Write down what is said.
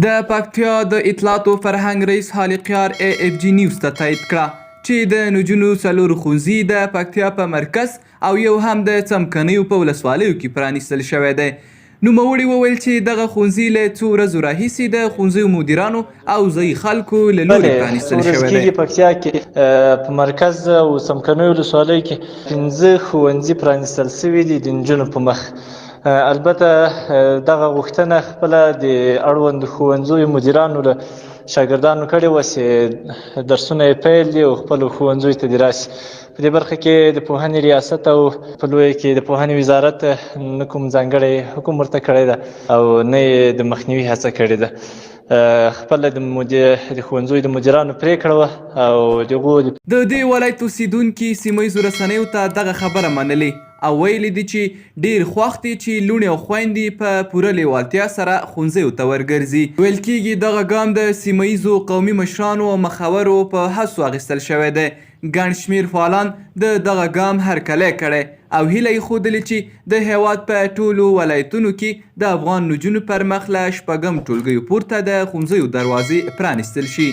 د پکتیا د اطلاعاتو فرهنګ رئیس خالقیار AFG نیوز ته تایید کړه چې د نجونو څلور ښوونځي د پکتیا په مرکز او یو هم د څمکنیو په ولسوالیو کې پرانیستل شوی دی. نوموړي وویل چې دغه ښوونځي له څو ورځو راهیسې د ښوونځیو مدیرانو او ځایي خلکو له لورې پرانیستل شوی دی. پکتیا کې په مرکز او څمکنیو ولسوالیو کې 15 ښوونځي پرانیستل شوي دي د نجونو په مخ. البته دغه غوښتنه خپله د اړوندو ښوونځیو مدیرانو له شاګردانو کړې وه چې درسونه یې پیل دي او خپلو ښوونځیو ته دې راشي. په دې برخه کې د پوهنې ریاست او په لویه کې د پوهنې وزارت نه کوم ځانګړی حکم ورته کړی ده او نه یې د مخنیوي هڅه کړې ده. خپله د ښوونځیو د مدیرانو پرېکړه وه او د هغو د دې ولایت اوسېدونکي سیمه ییزو رسنیو ته دغه خبره منلې او ویلي دي چې ډیر خوښ دي چې لوڼې او خویندې په پوره لیوالتیا سره ښوونځیو ته ورګرځي. ویل کېږي دغه ګام د سیمه ییزو قومي مشرانو او مخورو په هڅو اخیستل شوی دی. ګڼ شمېر فعالان د دغه ګام هرکلی کړی او هیله یې ښودلې چې د هیواد په ټولو ولایتونو کې د افغان نجونو پر مخ له 6 ټولګیو پورته د ښوونځیو دروازې پرانیستل شي.